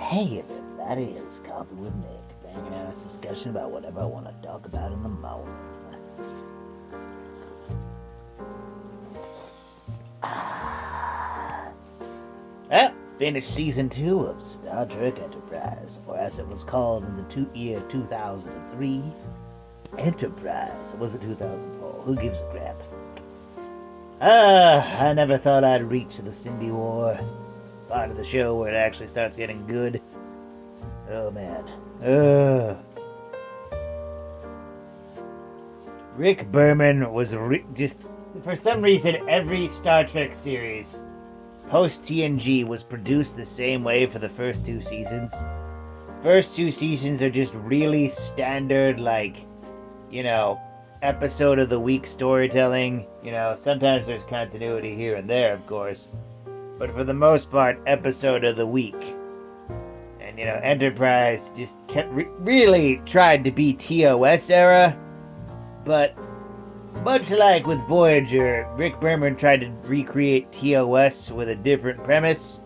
Hey, everybody, it's Coffee with Mick, banging out a discussion about whatever I want to talk about in the moment. Well, finished season 2 of Star Trek Enterprise, or as it was called in the year 2003, Enterprise. Or was it 2004? Who gives a crap? I never thought I'd reach the Cindy War, part of the show where it actually starts getting good. Oh man. Rick Berman was just, for some reason, every Star Trek series post TNG was produced the same way for the first 2 seasons. First 2 seasons are just really standard, episode of the week storytelling. Sometimes there's continuity here and there, of course. But for the most part, episode of the week. And, Enterprise just kept really tried to be TOS era. But much like with Voyager, Rick Berman tried to recreate TOS with a different premise.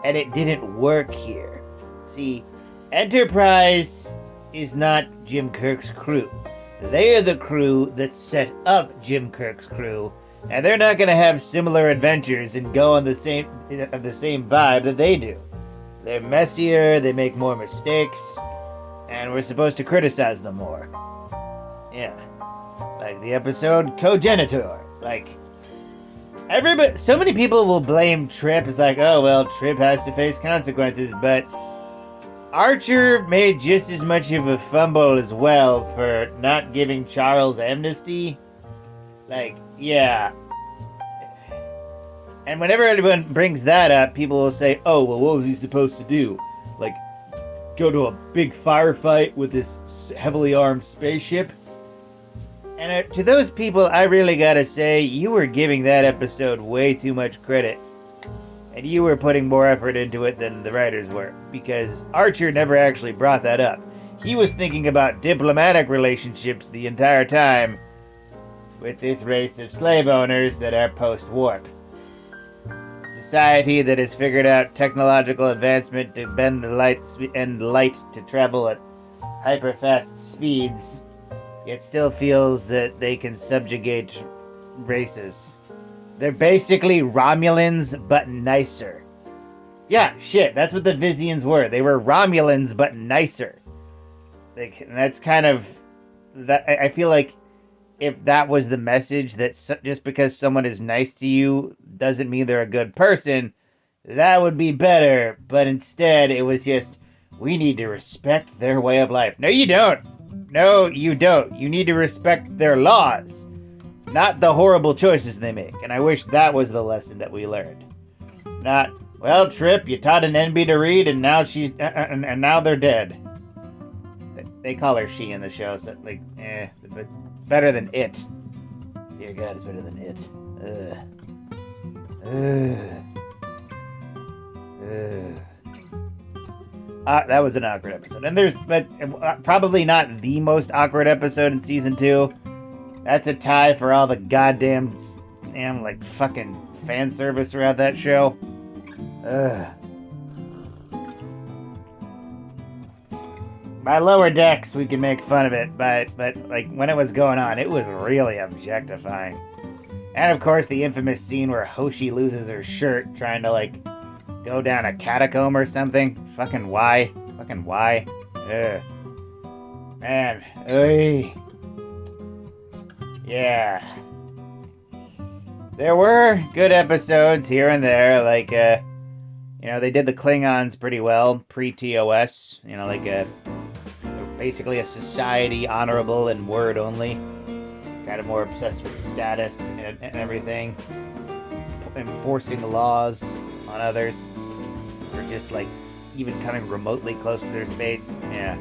And it didn't work here. See, Enterprise is not Jim Kirk's crew. They are the crew that set up Jim Kirk's crew. And they're not going to have similar adventures and go on the same vibe that they do. They're messier, they make more mistakes, and we're supposed to criticize them more. Yeah. Like the episode Cogenitor. So many people will blame Trip. It's like, oh, well, Trip has to face consequences, but Archer made just as much of a fumble as well for not giving Charles amnesty. Yeah. And whenever anyone brings that up, people will say, oh, well, what was he supposed to do? Go to a big firefight with this heavily armed spaceship? And to those people, I really gotta say, you were giving that episode way too much credit. And you were putting more effort into it than the writers were. Because Archer never actually brought that up. He was thinking about diplomatic relationships the entire time with this race of slave owners that are post-warp. Society that has figured out technological advancement to bend the light to travel at hyper-fast speeds, yet still feels that they can subjugate races. They're basically Romulans, but nicer. Yeah, shit, that's what the Vizians were. They were Romulans, but nicer. And that's kind of... I feel like if that was the message, that just because someone is nice to you doesn't mean they're a good person, that would be better. But instead, it was just, we need to respect their way of life. No, you don't. No, you don't. You need to respect their laws, not the horrible choices they make. And I wish that was the lesson that we learned. Not, well, Trip, you taught an NB to read, and now and now they're dead. They call her she in the show, so but it's better than it. Dear God, it's better than it. That was an awkward episode. And probably not the most awkward episode in season 2. That's a tie for all the goddamn fucking fan service throughout that show. By Lower Decks, we can make fun of it, but when it was going on, it was really objectifying. And of course, the infamous scene where Hoshi loses her shirt trying to go down a catacomb or something. Fucking why? Ugh. Man, oy. Yeah. There were good episodes here and there, they did the Klingons pretty well, pre-TOS, basically a society honorable and word only, kind of more obsessed with status and everything, enforcing laws on others, or just even coming remotely close to their space. Yeah.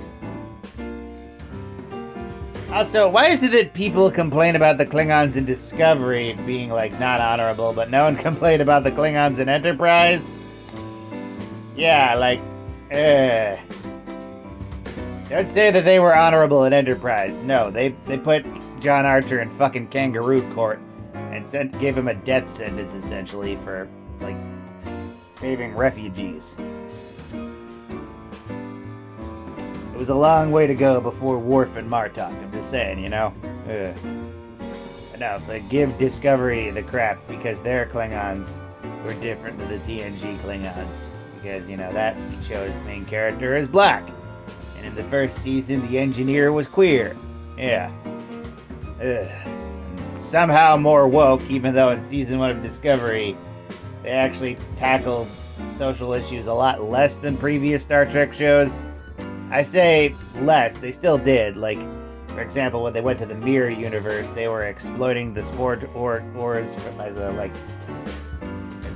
Also, why is it that people complain about the Klingons in Discovery being not honorable, but no one complained about the Klingons in Enterprise? Yeah, don't say that they were honorable in Enterprise. No, they put John Archer in fucking kangaroo court and gave him a death sentence, essentially, for, saving refugees. It was a long way to go before Worf and Martok, I'm just saying, you know? Ugh. No, but give Discovery the crap because their Klingons were different than the TNG Klingons. Because, you know, that show's main character is black. And in the first season, the engineer was queer. Yeah. Ugh. Somehow more woke, even though in season 1 of Discovery, they actually tackled social issues a lot less than previous Star Trek shows. I say less, they still did. Like, for example, when they went to the Mirror universe, they were exploiting the sport ores as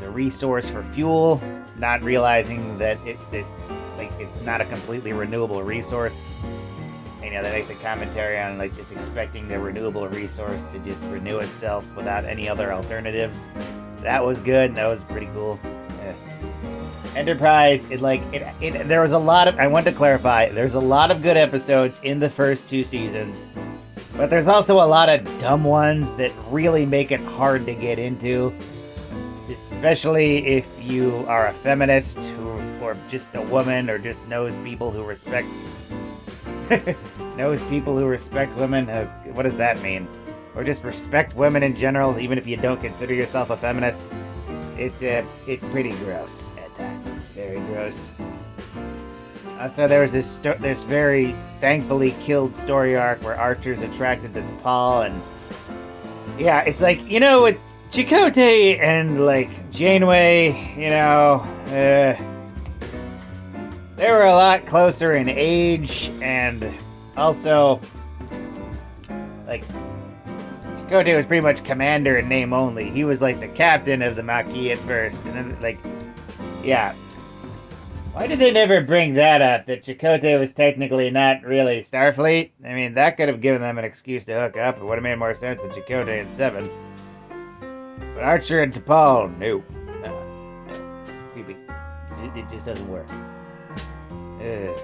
a resource for fuel, not realizing that it's not a completely renewable resource. You know, they make the commentary on like just expecting the renewable resource to just renew itself without any other alternatives. That was good. That was pretty cool. Yeah. Enterprise, there was a lot of, I want to clarify, there's a lot of good episodes in the first 2 seasons, but there's also a lot of dumb ones that really make it hard to get into, especially if you are a feminist or just a woman or just knows people who respect women. What does that mean? Or just respect women in general, even if you don't consider yourself a feminist. It's pretty gross at times. Very gross. Also, there was this very thankfully killed story arc where Archer's attracted to T'Pol, and yeah, it's like, you know, with Chakotay and like Janeway, you know, they were a lot closer in age, and also, like, Chakotay was pretty much commander in name only. He was like the captain of the Maquis at first, and then, like, yeah. Why did they never bring that up, that Chakotay was technically not really Starfleet? I mean, that could have given them an excuse to hook up. It would have made more sense than Chakotay and Seven. But Archer and T'Pol, no. No. Creepy. It just doesn't work. Ugh.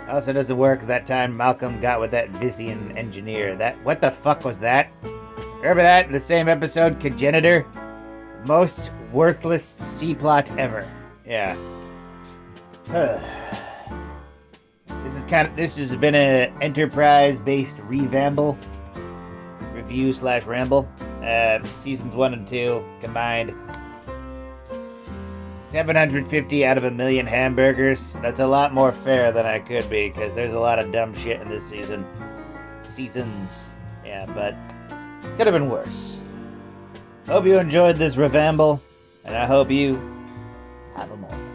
Also doesn't work that time Malcolm got with that Vizian engineer. What the fuck was that? Remember that in the same episode, Congenitor? Most worthless C-plot ever. Yeah. This has been an Enterprise-based Revamble. Review/ramble. Seasons 1 and 2 combined. 750 out of 1,000,000 hamburgers. That's a lot more fair than I could be, because there's a lot of dumb shit in this season. Seasons. Yeah, but could have been worse. Hope you enjoyed this Revamble, and I hope you have a moment.